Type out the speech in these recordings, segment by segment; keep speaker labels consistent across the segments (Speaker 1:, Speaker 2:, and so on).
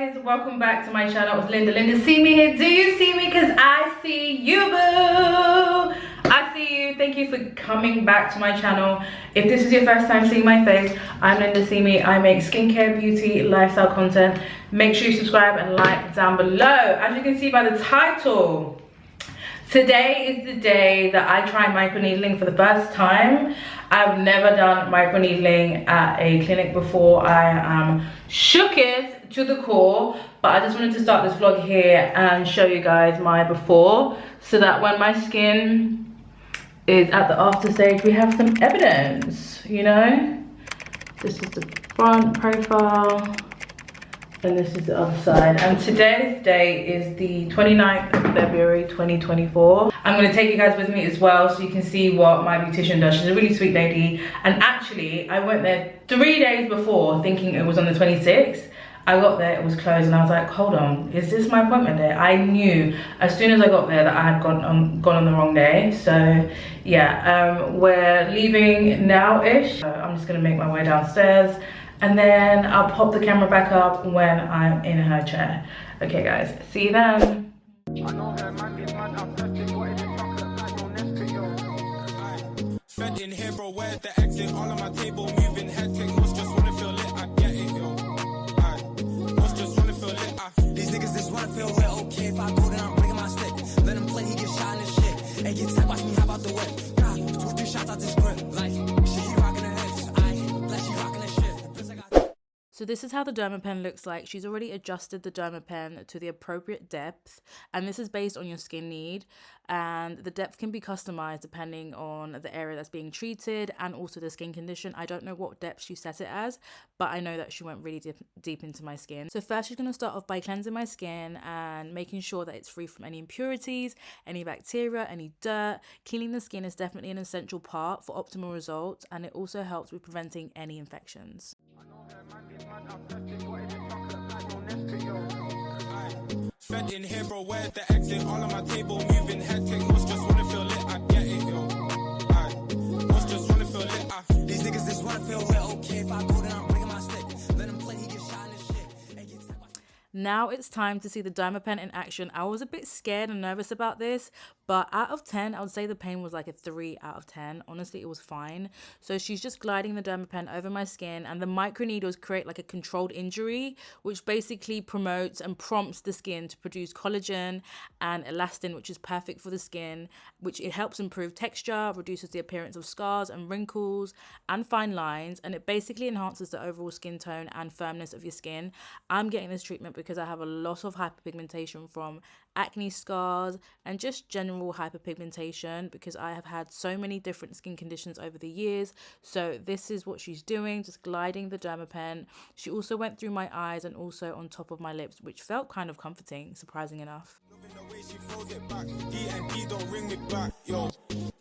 Speaker 1: guys, welcome back to my channel. It's Lyndaseme here. Do you see me? Because I see you, boo. I see you. Thank you for coming back to my channel. If this is your first time seeing my face, I'm Lyndaseme. I make skincare, beauty, lifestyle content. Make sure you subscribe and like down below. As you can see by the title, today is the day that I try microneedling for the first time. I've never done microneedling at a clinic before. I am shooketh to the core, but I just wanted to start this vlog here and show you guys my before, so that when my skin is at the after stage, we have some evidence, you know? This is the front profile, and this is the other side. And today's date is the 29th of February 2024. I'm going to take you guys with me as well so you can see what my beautician does. She's a really sweet lady, and actually I went there 3 days before thinking it was on the 26th. I got there, it was closed, and I was like, hold on, is this my appointment day? I knew as soon as I got there that I had gone on the wrong day. So yeah, we're leaving now-ish. I'm just going to make my way downstairs, and then I'll pop the camera back up when I'm in her chair. Okay guys, see you then.
Speaker 2: Fed in here, bro, where's the exit? All on my table, moving hectic. Must just wanna feel lit, I get it, yo. Must just wanna feel lit,
Speaker 3: These niggas just wanna feel lit, okay. If I go down, I'm bringing my stick. Let him play, he get shot in his shit. Hey, get tight, watch me hop out the whip. God, 2-3 shots out this grip. Like, she rocking her hips. Like she rocking her shit.
Speaker 4: So this is how the derma pen looks like. She's already adjusted the derma pen to the appropriate depth, and this is based on your skin need, and the depth can be customized depending on the area that's being treated and also the skin condition. I don't know what depth she set it as, but I know that she went really deep into my skin. So first she's going to start off by cleansing my skin and making sure that it's free from any impurities, any bacteria, any dirt. Cleaning the skin is definitely an essential part for optimal results, and it also helps with preventing any infections.
Speaker 2: Fed in here, bro, where's the exit? All on my table, moving hectic. Must just wanna feel lit, I get it, yo. Must just wanna feel lit,
Speaker 3: These niggas just wanna feel lit, okay. If I go down, I'm bringing my stick. Let him play, he get shot in his shit. Hey, get tight, watch me.
Speaker 4: Now it's time to see the derma pen in action. I was a bit scared and nervous about this, but out of 10, I would say the pain was like a 3 out of 10. Honestly, it was fine. So she's just gliding the derma pen over my skin, and the microneedles create like a controlled injury, which basically promotes and prompts the skin to produce collagen and elastin, which is perfect for the skin, which it helps improve texture, reduces the appearance of scars and wrinkles and fine lines, and it basically enhances the overall skin tone and firmness of your skin. I'm getting this treatment because I have a lot of hyperpigmentation from acne scars and just general hyperpigmentation, because I have had so many different skin conditions over the years. So this is what she's doing, just gliding the derma pen. She also went through my eyes and also on top of my lips, which felt kind of comforting, surprising enough.
Speaker 2: Loving the way she throws it back. D&D don't ring me back, yo.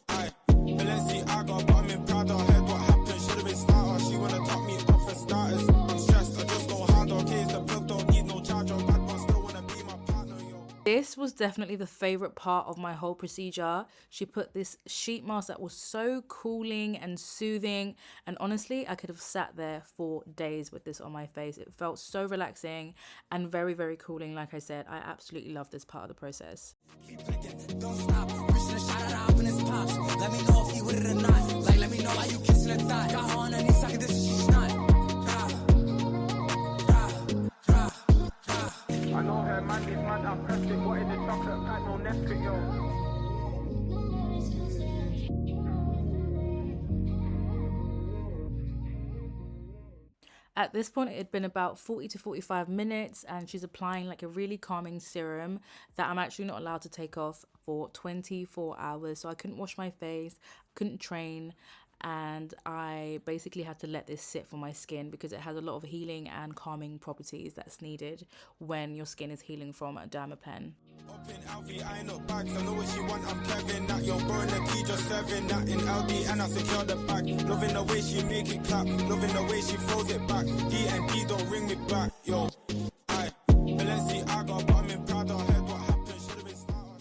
Speaker 2: Balenciaga, but I'm in Prada. Heard what happened, should've been starter. She wanna top me off for starters. I'm stressed, I just go hard, okay. The plug don't need no charger. Bad one still wanna be my partner, yo.
Speaker 4: This was definitely the favorite part of my whole procedure. She put this sheet mask that was so cooling and soothing, and honestly I could have sat there for days with this on my face. It felt so relaxing and very, very cooling. Like I said, I absolutely love this part of the process.
Speaker 3: Don't stop. Reaching a shot at up in his pops. Let me know if he with it or not. Like, let me know why you kissing her thigh. Got her on her knees, sucking this and she's not.
Speaker 2: I know her man is mad, I'm pressed it. What is the chocolate pack? No Nesquik, yo.
Speaker 4: At this point, it had been about 40 to 45 minutes, and she's applying like a really calming serum that I'm actually not allowed to take off for 24 hours. So I couldn't wash my face, couldn't train, and I basically had to let this sit for my skin because it has a lot of healing and calming properties that's needed when your skin is healing from a derma pen.
Speaker 2: Open Alfie, I ain't no bags. I know what she want, I'm Kevin. That yo, burn the key, just serving that in LD, and I secure the bag. Loving the way she make it clap, loving the way she throws it back. D&D don't ring me back, yo. Balenciaga, but I'm in Prada. Heard what happened, should've been starter.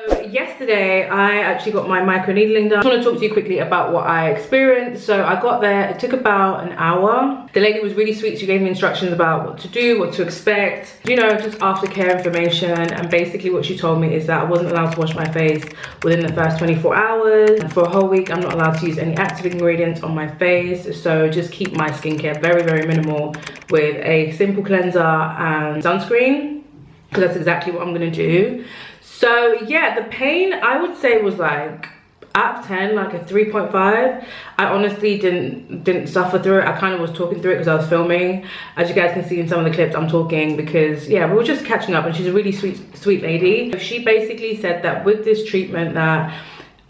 Speaker 1: So yes, yesterday I actually got my microneedling done. I just want to talk to you quickly about what I experienced. So I got there, it took about an hour. The lady was really sweet. She gave me instructions about what to do, what to expect, you know, just aftercare information. And basically what she told me is that I wasn't allowed to wash my face within the first 24 hours. And for a whole week, I'm not allowed to use any active ingredients on my face. So just keep my skincare very, very minimal with a simple cleanser and sunscreen, because that's exactly what I'm gonna do. So yeah, the pain I would say was like out of 10, like a 3.5. I honestly didn't suffer through it. I kind of was talking through it because I was filming. As you guys can see in some of the clips, I'm talking because yeah, we were just catching up, and she's a really sweet lady. She basically said that with this treatment that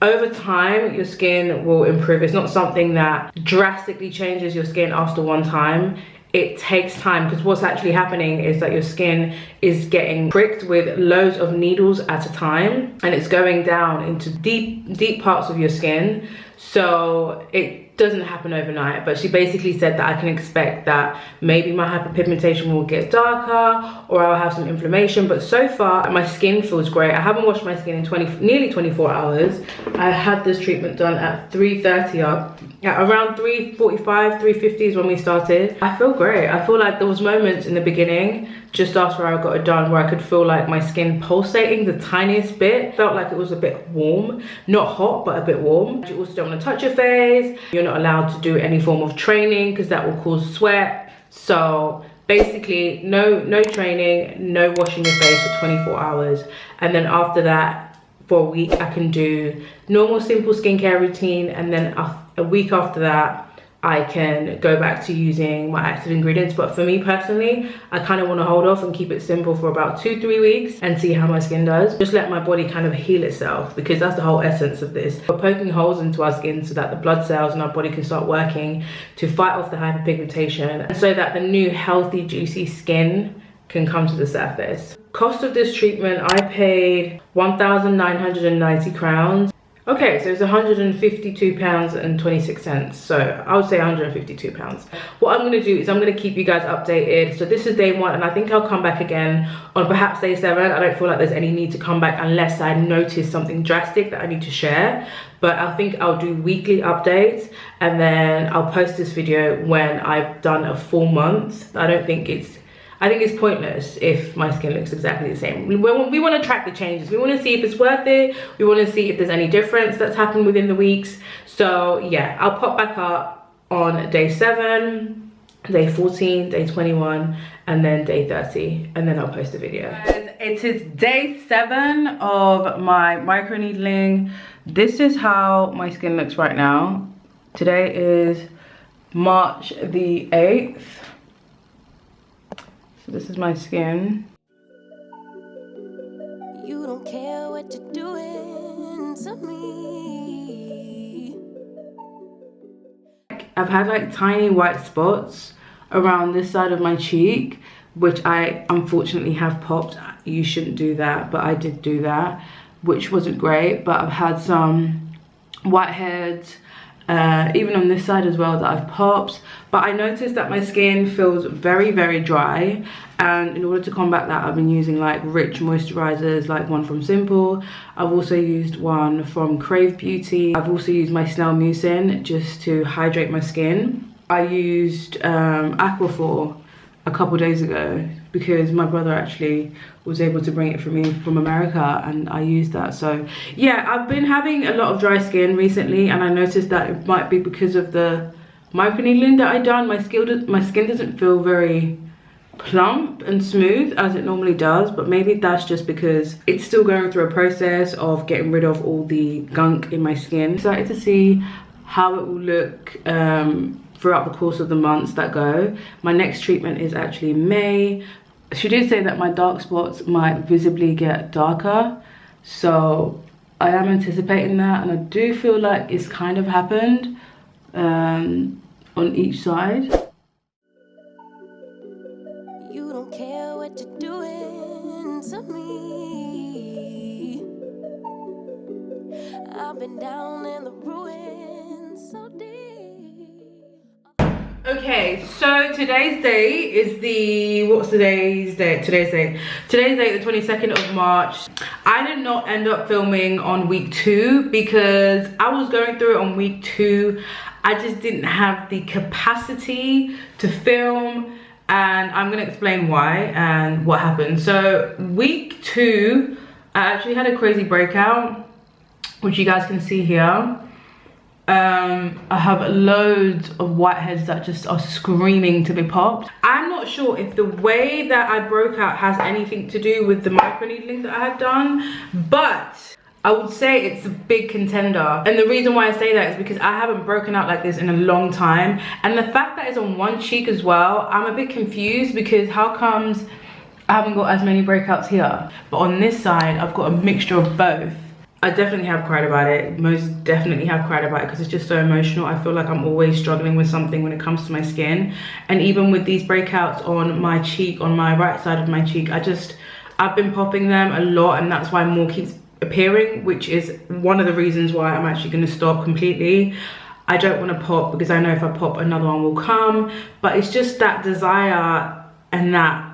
Speaker 1: over time your skin will improve. It's not something that drastically changes your skin after one time. It takes time, because what's actually happening is that your skin is getting pricked with loads of needles at a time, and it's going down into deep parts of your skin. So it doesn't happen overnight. But she basically said that I can expect that maybe my hyperpigmentation will get darker, or I'll have some inflammation. But so far my skin feels great. I haven't washed my skin in nearly 24 hours. I had this treatment done at 3:30 up. At around 3:45, 3:50 is when we started. I feel great. I feel like there was moments in the beginning, just after I got it done, where I could feel like my skin pulsating the tiniest bit. Felt like it was a bit warm, not hot, but a bit warm. You also don't want to touch your face. You're not allowed to do any form of training because that will cause sweat. So basically no training, no washing your face for 24 hours. And then after that, for a week, I can do normal simple skincare routine, and then a week after that I can go back to using my active ingredients. But for me personally, I kind of want to hold off and keep it simple for about 2-3 weeks and see how my skin does. Just let my body kind of heal itself, because that's the whole essence of this. We're poking holes into our skin so that the blood cells in our body can start working to fight off the hyperpigmentation, and so that the new healthy juicy skin can come to the surface. Cost of this treatment, I paid 1,990 crowns. Okay, so it's 152 pounds and 26 cents. So I would say 152 pounds. What I'm gonna do is I'm gonna keep you guys updated. So this is day 1, and I think I'll come back again on perhaps day 7. I don't feel like there's any need to come back unless I notice something drastic that I need to share. But I think I'll do weekly updates, and then I'll post this video when I've done a full month. I think it's pointless if my skin looks exactly the same. We want to track the changes. We want to see if it's worth it. We want to see if there's any difference that's happened within the weeks. So yeah, I'll pop back up on day 7, day 14, day 21, and then day 30, and then I'll post a video. Guys, it is day 7 of my microneedling. This is how my skin looks right now. Today is March the 8th. This is my skin.
Speaker 5: You don't care what you're doing to me.
Speaker 1: I've had like tiny white spots around this side of my cheek, which I unfortunately have popped. You shouldn't do that, but I did do that, which wasn't great. But I've had some whiteheads, even on this side as well, that I've popped. But I noticed that my skin feels very, very dry, and in order to combat that, I've been using like rich moisturizers, like one from Pimple. I've also used one from Crave Beauty. I've also used my Snail Mucin just to hydrate my skin. I used Aquaphor a couple days ago because my brother actually was able to bring it for me from America, and I used that. So yeah, I've been having a lot of dry skin recently, and I noticed that it might be because of the microneedling that I done. My skin doesn't feel very plump and smooth as it normally does, but maybe that's just because it's still going through a process of getting rid of all the gunk in my skin. Excited to see how it will look throughout the course of the months that go. My next treatment is actually May. She did say that my dark spots might visibly get darker, so I am anticipating that, and I do feel like it's kind of happened on each side.
Speaker 5: You don't care what you're doing to me. I've been down in the ruins so deep.
Speaker 1: Okay, so today's date is the, what's today's date? Today's date, the 22nd of March. I did not end up filming on week 2 because I was going through it on week 2. I just didn't have the capacity to film, and I'm gonna explain why and what happened. So week 2, I actually had a crazy breakout, which you guys can see here. I have loads of whiteheads that just are screaming to be popped. I'm not sure if the way that I broke out has anything to do with the microneedling that I had done, but I would say it's a big contender. And the reason why I say that is because I haven't broken out like this in a long time, and the fact that it's on one cheek as well, I'm a bit confused because how comes I haven't got as many breakouts here, but on this side I've got a mixture of both. I definitely have cried about it, most definitely have cried about it, because it's just so emotional. I feel like I'm always struggling with something when it comes to my skin, and even with these breakouts on my cheek, on my right side of my cheek, I've been popping them a lot, and that's why more keeps appearing, which is one of the reasons why I'm actually going to stop completely. I don't want to pop because I know if I pop another one will come, but it's just that desire and that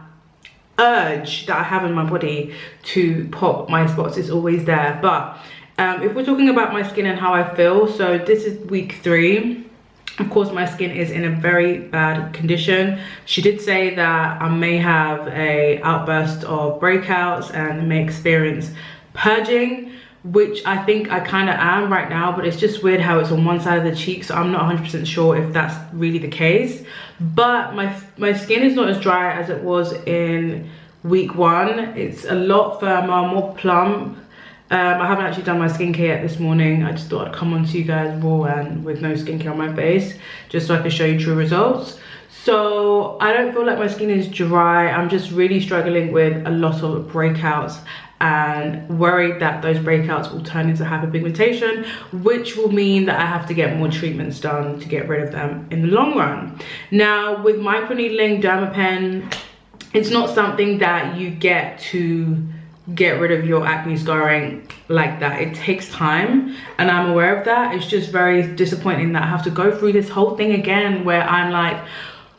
Speaker 1: urge that I have in my body to pop my spots is always there. But if we're talking about my skin and how I feel, so this is week 3. Of course my skin is in a very bad condition. She did say that I may have a outburst of breakouts and may experience purging, which I think I kind of am right now, but it's just weird how it's on one side of the cheek, so I'm not 100% sure if that's really the case. But my skin is not as dry as it was in week 1. It's a lot firmer, more plump. I haven't actually done my skincare yet this morning. I just thought I'd come on to you guys raw and with no skincare on my face, just so I can show you true results. So I don't feel like my skin is dry. I'm just really struggling with a lot of breakouts and worried that those breakouts will turn into hyperpigmentation, which will mean that I have to get more treatments done to get rid of them in the long run. Now with microneedling, derma, it's not something that you get to get rid of your acne scarring like that. It takes time, and I'm aware of that. It's just very disappointing that I have to go through this whole thing again, where I'm like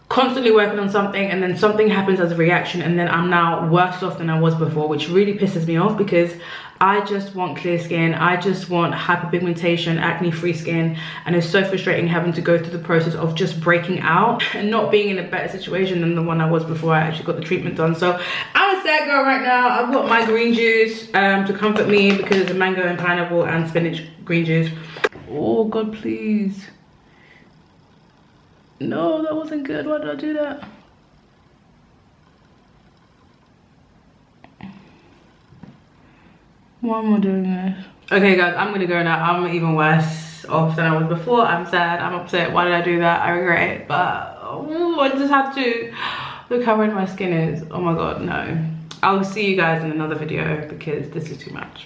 Speaker 1: constantly working on something and then something happens as a reaction, and then I'm now worse off than I was before, which really pisses me off because I just want clear skin. I just want hyperpigmentation, acne-free skin, and it's so frustrating having to go through the process of just breaking out and not being in a better situation than the one I was before I actually got the treatment done. So I'm a sad girl right now. I've got my green juice to comfort me because it's a mango and pineapple and spinach green juice. Oh God, please. No, that wasn't good. Why did I do that? Why am I doing this? Okay guys, I'm gonna go now. I'm even worse off than I was before. I'm sad, I'm upset. Why did I do that? I regret it, but oh, I just had to. Look how red my skin is. Oh my God, no. I'll see you guys in another video because this is too much.